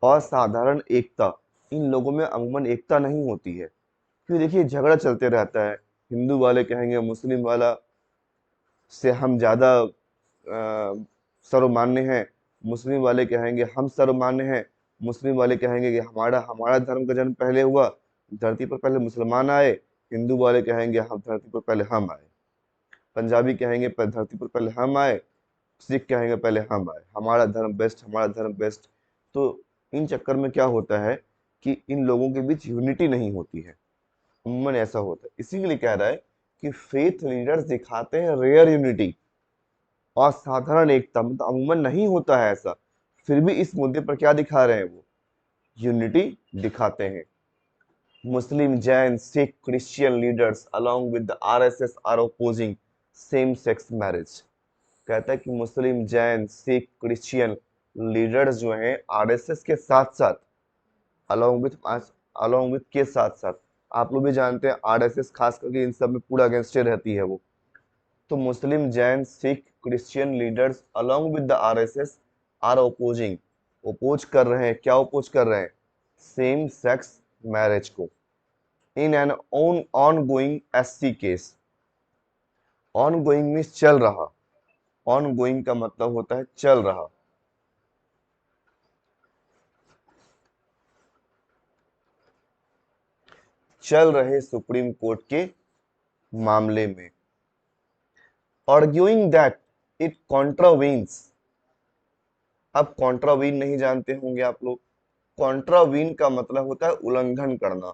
असाधारण एकता। इन लोगों में अमूमन एकता नहीं होती है, क्योंकि देखिए झगड़ा चलते रहता है। हिंदू वाले कहेंगे मुस्लिम वाला से हम ज्यादा सर्वमान्य हैं, मुस्लिम वाले कहेंगे हम सर्वमान्य हैं, मुस्लिम वाले कहेंगे कि हमारा हमारा धर्म का जन्म पहले हुआ, धरती पर पहले मुसलमान आए, हिंदू वाले कहेंगे हम धरती पर पहले हम आए, पंजाबी कहेंगे धरती पर पहले हम आए, सिख कहेंगे पहले हम आए, हमारा धर्म बेस्ट, हमारा धर्म बेस्ट। तो इन चक्कर में क्या होता है कि इन लोगों के बीच यूनिटी नहीं होती है, अमूमन ऐसा होता है। इसीलिए कह रहा है कि फेथ लीडर्स दिखाते हैं रेयर यूनिटी, असाधारण एकता, मतलब अमूमन नहीं होता है ऐसा, फिर भी इस मुद्दे पर क्या दिखा रहे हैं वो? यूनिटी दिखाते हैं। Muslim, Jain, Sikh, Christian leaders along with the RSS are opposing same sex marriage। कहता है कि मुस्लिम, जैन, सिख, क्रिश्चियन लीडर्स जो हैं आरएसएस के साथ साथ, along with along with के साथ साथ, आप लोग भी जानते हैं आरएसएस खास करके इन सब में पूरा अगेंस्ट रहती है वो। तो Muslim, Jain, Sikh, Christian leaders along with the RSS are opposing, oppose कर रहे हैं, क्या ओपोज कर रहे हैं? सेम सेक्स मैरिज को in an on going SC case. On going means चल रहा, ऑन गोइंग का मतलब होता है चल रहा। चल रहे सुप्रीम कोर्ट के मामले में, आर्ग्यूइंग दैट इट कॉन्ट्रावीन्स। अब कॉन्ट्रावीन नहीं जानते होंगे आप लोग, कॉन्ट्रावीन का मतलब होता है उल्लंघन करना,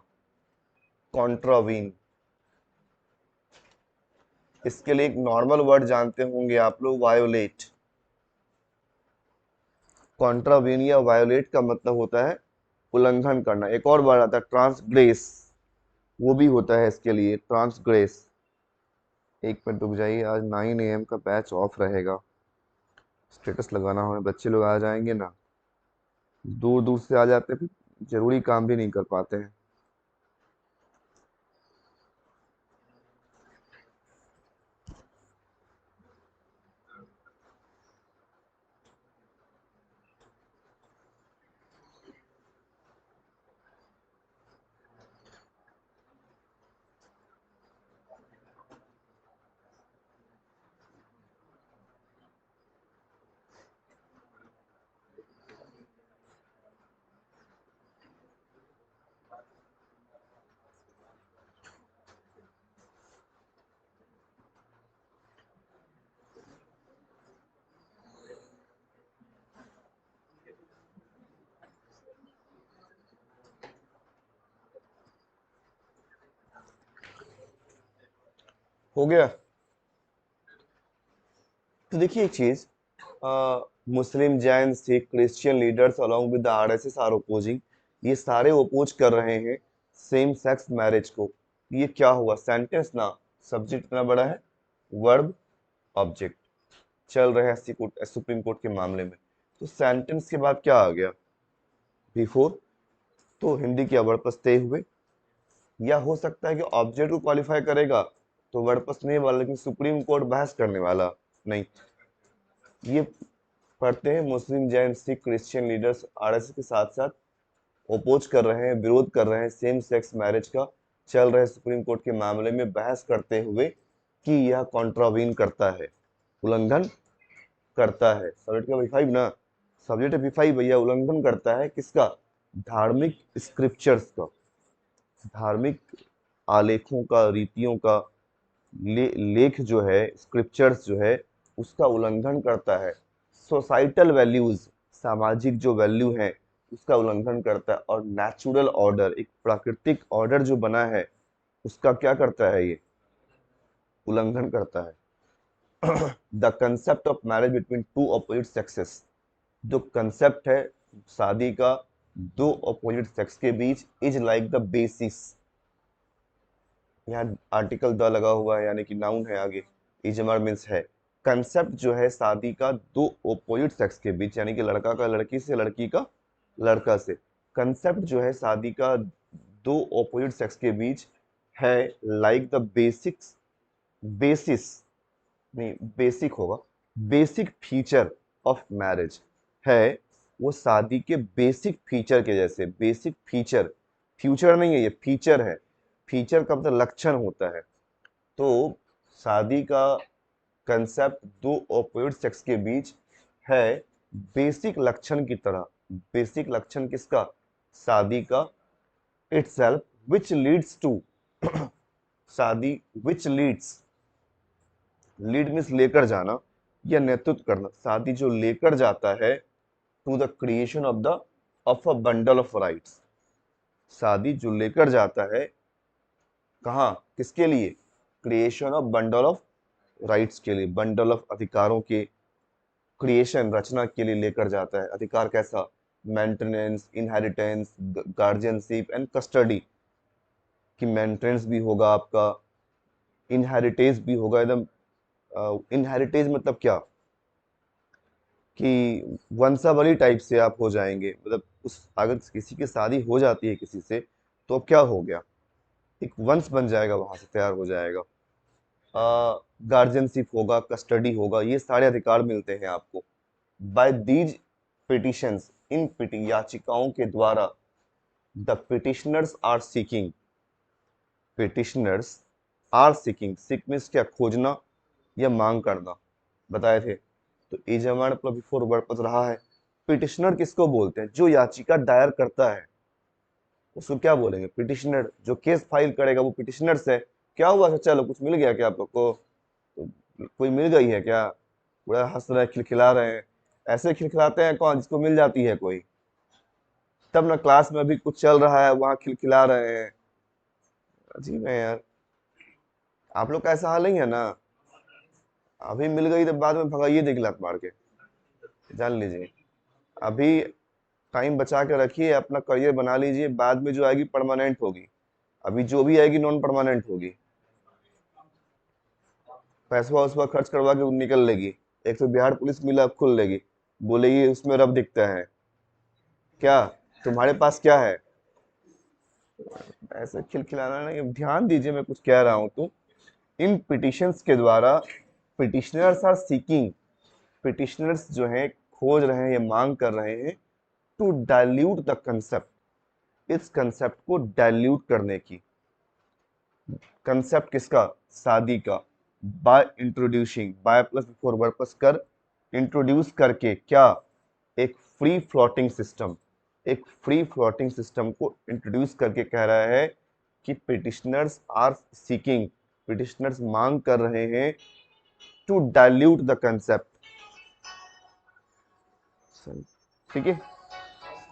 कॉन्ट्रावीन। इसके लिए एक नॉर्मल वर्ड जानते होंगे आप लोग, वायोलेट। कॉन्ट्रावीन या वायोलेट का मतलब होता है उल्लंघन करना। एक और वर्ड आता है ट्रांसग्रेस, वो भी होता है इसके लिए, ट्रांसग्रेस। एक मिनट रुक जाइए, आज 9 AM का बैच ऑफ रहेगा, स्टेटस लगाना है, बच्चे लोग आ जाएंगे ना, दूर दूर से आ जाते हैं, फिर जरूरी काम भी नहीं कर पाते हैं। हो गया? तो देखिए एक चीज, Muslim, Jain, Sikh, Christian leaders along with the RSS are opposing, ये सारे ओपोज कर रहे हैं सेम सेक्स मैरिज को। ये क्या हुआ? सेंटेंस ना, सब्जेक्ट इतना बड़ा है, वर्ब, ऑब्जेक्ट, चल रहे हैं सुप्रीम कोर्ट के मामले में। तो सेंटेंस के बाद क्या आ गया? बिफोर। तो हिंदी के वर्ड तय हुए, या हो सकता है कि ऑब्जेक्ट को क्वालिफाई करेगा तो वर्ड नहीं वाला, लेकिन सुप्रीम कोर्ट बहस करने वाला नहीं। ये पढ़ते हैं Muslim, Jain, Sikh, Christian leaders RSS के साथ साथ ओपोज कर रहे हैं, विरोध कर रहे हैं सेम सेक्स मैरिज का, चल रहे सुप्रीम कोर्ट के मामले में बहस करते हुए कि यह कॉन्ट्रावीन करता है, उल्लंघन करता है। सब्जेक्ट का V5 ना, सब्जेक्ट V5 भैया, उल्लंघन करता है किसका? धार्मिक स्क्रिप्चर्स का, धार्मिक आलेखों का, रीतियों का, लेख जो है, स्क्रिप्चर्स जो है, उसका उल्लंघन करता है। सोसाइटल वैल्यूज, सामाजिक जो वैल्यू है उसका उल्लंघन करता है। और नेचुरल ऑर्डर, एक प्राकृतिक ऑर्डर जो बना है उसका क्या करता है? ये उल्लंघन करता है। The concept of marriage between two opposite sexes, जो कंसेप्ट है शादी का दो अपोजिट सेक्स के बीच, इज लाइक द बेसिस। यहाँ आर्टिकल द लगा हुआ है, यानी कि नाउन है आगे, इजमर मीन्स है। कंसेप्ट जो है शादी का दो ओपोजिट सेक्स के बीच, यानी कि लड़का का लड़की से, लड़की का लड़का से, कंसेप्ट जो है शादी का दो ऑपोजिट सेक्स के बीच है लाइक द बेसिक्स बेसिस नहीं बेसिक होगा बेसिक फीचर ऑफ मैरिज है, वो शादी के बेसिक फीचर के जैसे। बेसिक फीचर, फ्यूचर नहीं है ये, फीचर है। फीचर का मतलब लक्षण होता है। तो शादी का कंसेप्ट दो ऑपोजिट सेक्स के बीच है बेसिक लक्षण की तरह। बेसिक लक्षण किसका? शादी का itself, which leads to शादी which leads, लीड मीन्स लेकर जाना या नेतृत्व करना, शादी जो लेकर जाता है to the creation of a bundle of rights. शादी जो लेकर जाता है कहाँ, किसके लिए? Creation of bundle of rights के लिए, बंडल ऑफ अधिकारों के क्रिएशन, रचना के लिए लेकर जाता है। अधिकार कैसा? Maintenance, inheritance, guardianship and custody. कि मेंटेनेंस भी होगा आपका, इनहेरिटेंस भी होगा एकदम। इनहेरिटेंस मतलब क्या? कि वंशावली टाइप से आप हो जाएंगे, मतलब उस अगर किसी की शादी हो जाती है किसी से तो अब क्या हो गया, एक वंश बन जाएगा, वहां से तैयार हो जाएगा। गार्जियनशिप होगा, कस्टडी होगा, ये सारे अधिकार मिलते हैं आपको। बाय दीज पिटिशंस, इन याचिकाओं के द्वारा the petitioners are seeking, petitioners are seeking, seek means क्या? खोजना या मांग करना, बताए थे। तो इज हमारे बिफोर वर्ड पर रहा है। पिटिशनर किसको बोलते हैं? जो याचिका दायर करता है उसको क्या बोलेंगे? पिटिशनर। जो केस फाइल करेगा वो पिटिशनर्स है। क्या हुआ सच्चा लोग, कुछ मिल गया क्या आप लोग को? तो कोई मिल गई है क्या? पूरा हंस रहे हैं, खिलखिला रहे हैं। ऐसे खिलखिलाते हैं कौन, जिसको मिल जाती है कोई। तब ना क्लास में भी कुछ चल रहा है, वहां खिलखिला रहे हैं। अजीब है यार, आप लोग का ऐसा हाल नहीं है ना? अभी मिल गई तो बाद में भगाइए देगी लात मार के, जान लीजिए। अभी टाइम बचा के रखिए, अपना करियर बना लीजिए, बाद में जो आएगी परमानेंट होगी। अभी जो भी आएगी नॉन परमानेंट होगी। पैसा उसका खर्च करवा के निकल लेगी। एक तो बिहार पुलिस मिला, अब खुल लेगी, बोलेगी उसमें रब दिखता है। क्या तुम्हारे पास क्या है? ऐसे खिलखिलाना नहीं, ध्यान दीजिए मैं कुछ कह रहा हूं तो। इन पिटिशंस के द्वारा पिटिशनर्स आर सीकिंग, पिटिशनर्स जो हैं खोज रहे हैं, ये मांग कर रहे हैं टू डाइल्यूट द कंसेप्ट, इस कंसेप्ट को डाइल्यूट करने की। कंसेप्ट किसका? शादी का। By introducing, by plus before verb plus कर, इंट्रोड्यूस करके क्या? एक फ्री फ्लोटिंग सिस्टम, एक फ्री फ्लोटिंग सिस्टम को इंट्रोड्यूस करके कह रहा है कि पिटिशनर्स आर सीकिंग, पिटिशनर्स मांग कर रहे हैं टू डाइल्यूट द कंसेप्ट। ठीक है,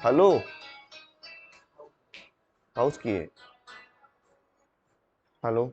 हेलो, हाउस की है, हेलो।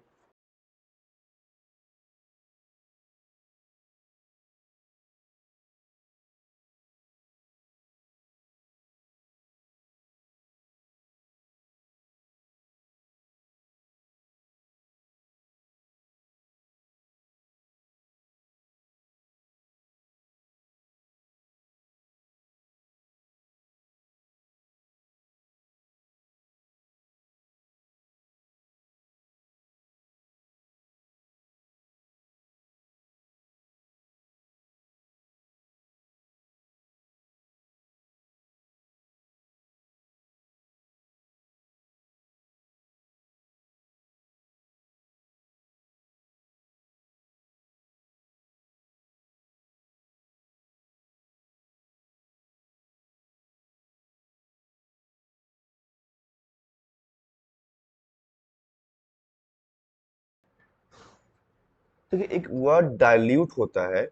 देखिए, एक वर्ड डाइल्यूट होता है,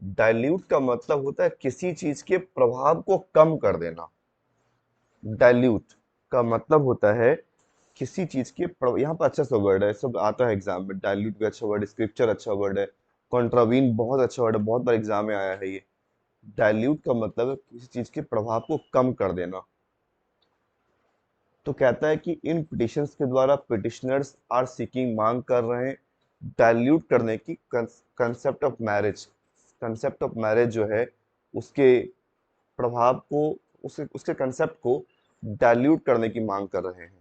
डाइल्यूट का मतलब होता है किसी चीज के प्रभाव को कम कर देना। डाइल्यूट का मतलब होता है किसी चीज के यहाँ पर अच्छा सा वर्ड है, सब आता है एग्जाम में। डाइल्यूट भी अच्छा वर्ड है, स्क्रिप्चर अच्छा वर्ड है, कॉन्ट्रावीन बहुत अच्छा वर्ड है, बहुत बार एग्जाम में आया है ये। डाइल्यूट का मतलब है किसी चीज के प्रभाव को कम कर देना। तो कहता है कि इन पिटिशंस के द्वारा पिटिशनर्स आर सीकिंग, मांग कर रहे हैं डाइल्यूट करने की concept of marriage, concept of marriage जो है उसके प्रभाव को, उसके उसके कंसेप्ट को डाइल्यूट करने की मांग कर रहे हैं।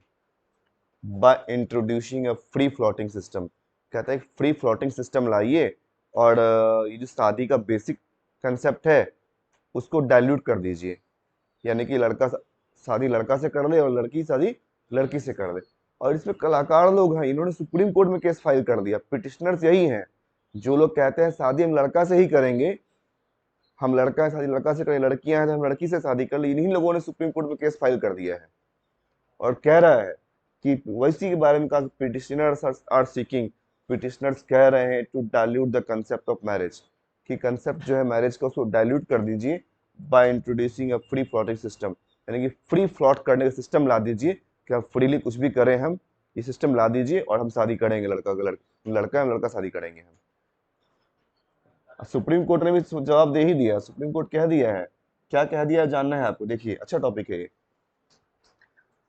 Bye introducing a free floating system. कहता है फ्री फ्लोटिंग सिस्टम लाइए और ये जो शादी का बेसिक कंसेप्ट है उसको डाइल्यूट कर दीजिए, यानी कि लड़का शादी लड़का से कर दे और लड़की शादी लड़की से कर दे। और इसमें कलाकार लोग हैं, इन्होंने सुप्रीम कोर्ट में केस फाइल कर दिया। पिटिशनर्स यही हैं जो लोग कहते हैं शादी हम लड़का से ही करेंगे, हम लड़का है शादी लड़का से करें, लड़कियां हैं तो हम लड़की से शादी कर ली। इन्हीं लोगों ने सुप्रीम कोर्ट में केस फाइल कर दिया है और कह रहा है कि वैसी के बारे में कहा पिटिशनर्स आर सीकिंग, पिटिशनर्स कह रहे हैं to dilute the concept of marriage, कि कंसेप्ट जो है मैरिज का उसको डाइल्यूट कर दीजिए by introducing a free floating system, यानी कि फ्री फ्लॉट करने का सिस्टम ला दीजिए कि हम फ्रीली कुछ भी करें, हम ये सिस्टम ला दीजिए और हम शादी करेंगे, लड़का का लड़का हम लड़का शादी करेंगे हम। सुप्रीम कोर्ट ने भी जवाब दे ही दिया, सुप्रीम कोर्ट कह दिया है। क्या कह दिया है जानना है आपको? देखिए अच्छा टॉपिक है ये।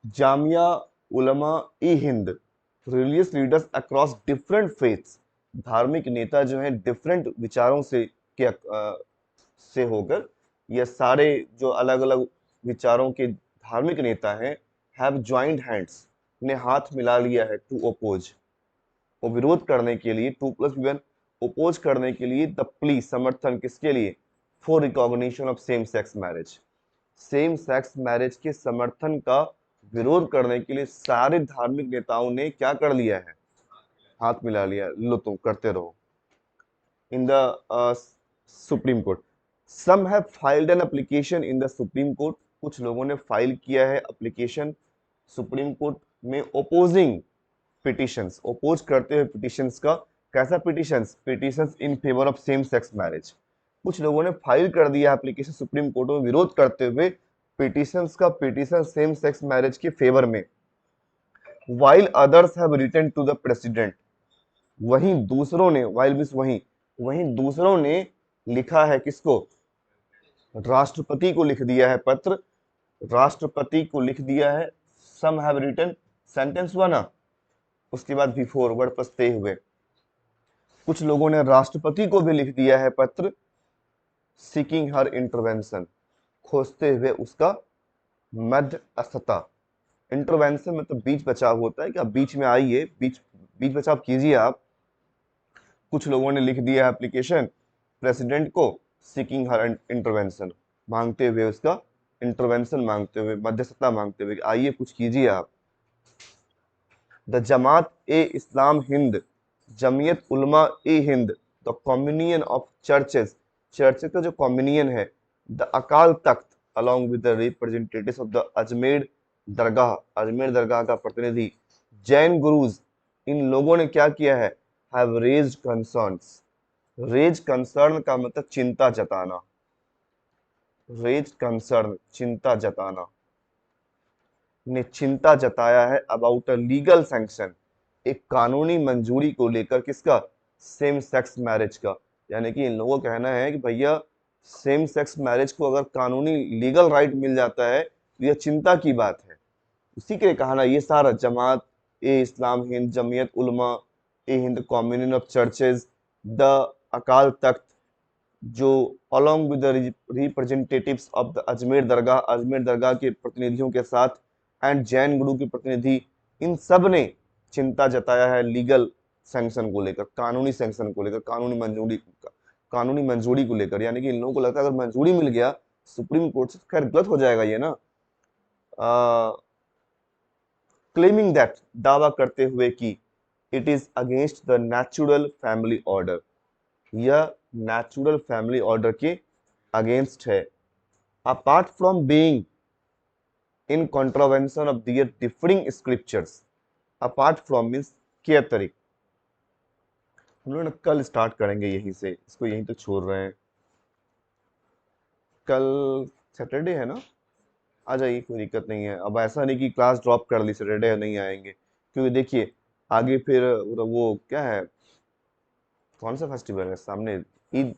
Jamia Ulama e Hind, religious leaders across different faiths, धार्मिक नेता जो हैं डिफरेंट विचारों से से होकर, ये सारे जो अलग अलग विचारों के धार्मिक नेता हैं, हैव ज्वाइंट हैंड्स, ने हाथ मिला लिया है टू ओपोज, वो विरोध करने के लिए, 2+1 ओपोज करने के लिए, द प्ली समर्थन किसके लिए, for recognition of same sex marriage, same sex marriage के समर्थन का विरोध करने के लिए सारे धार्मिक नेताओं ने क्या कर लिया है, हाथ मिला लिया। लो तुम करते रहो। In the supreme court, some have filed an application in the supreme court, कुछ लोगों ने फाइल किया है एप्लीकेशन सुप्रीम कोर्ट में, ओपोजिंग पिटिशंस, ओपोज करते हुए पिटिशंस का। कैसा petitions? Petitions in favour of same sex marriage, कुछ लोगों ने फाइल कर दिया एप्लीकेशन सुप्रीम कोर्ट में विरोध करते हुए पिटिशंस का, पिटिशन सेम सेक्स मैरिज के फेवर में। while others have written to the president, वहीं दूसरों ने, while मींस वहीं, वहीं दूसरों ने लिखा है किसको? राष्ट्रपति को लिख दिया है पत्र, राष्ट्रपति को लिख दिया है। some have written, सेंटेंस हुआ ना, उसके बाद बिफोर वर्ड पछते हुए, कुछ लोगों ने राष्ट्रपति को भी लिख दिया है पत्र, सीकिंग हर इंटरवेंशन, खोजते हुए उसका मध्यस्थता। इंटरवेंशन में तो बीच बचाव होता है कि आप बीच में आइए, बीच बीच बचाव कीजिए आप। कुछ लोगों ने लिख दिया एप्लीकेशन प्रेसिडेंट को, सीकिंग हर इंटरवेंशन, मांगते हुए उसका इंटरवेंशन, मांगते हुए मध्यस्थता, मांगते हुए आइए कुछ कीजिए आप। The Jamaat e Islam Hind, Jamiat Ulama e Hind, the communion of churches, churches का जो कम्युनियन है, the Akal Takht along with the representatives of the Ajmer दरगाह, अजमेर दरगाह का प्रतिनिधि, जैन गुरुज, इन लोगों ने क्या किया है, have raised concerns, raise concern का मतलब चिंता जताना, रेज कंसर्न चिंता जताना, ने चिंता जताया है अबाउट अ लीगल सैंक्शन, एक कानूनी मंजूरी को लेकर, किसका? सेम सेक्स मैरिज का। यानी कि इन लोगों का कहना है कि भैया सेम सेक्स मैरिज को अगर कानूनी लीगल राइट मिल जाता है तो यह चिंता की बात है। उसी के कहना, ये सारा जमात e Islam Hind, Jamiat Ulama e Hind, communion of churches, the Akal Takht, जो along with the representatives of the Ajmer दरगाह, अजमेर दरगाह के प्रतिनिधियों के साथ, एंड जैन गुरु के प्रतिनिधि, इन सब ने चिंता जताया है लीगल सैंक्शन को लेकर, कानूनी सैंक्शन को लेकर, कानूनी मंजूरी को लेकर। यानी कि इन लोगों को लगता है अगर मंजूरी मिल गया सुप्रीम कोर्ट से, खैर गलत हो जाएगा ये ना, क्लेमिंग दैट, दावा करते हुए कि it is against the natural family order, यह नेचुरल फैमिली ऑर्डर के अगेंस्ट है। Apart from being in contravention of their differing scriptures, apart from means के अतिरिक्त। हम लोग कल स्टार्ट करेंगे यहीं से, इसको यहीं तक छोड़ रहे हैं। कल सैटरडे है ना, आ जाइए, कोई दिक्कत नहीं है। अब ऐसा नहीं कि क्लास ड्रॉप कर ली, सैटरडे नहीं आएंगे, क्योंकि देखिए आगे फिर वो क्या है, कौन सा फेस्टिवल है सामने, ईद,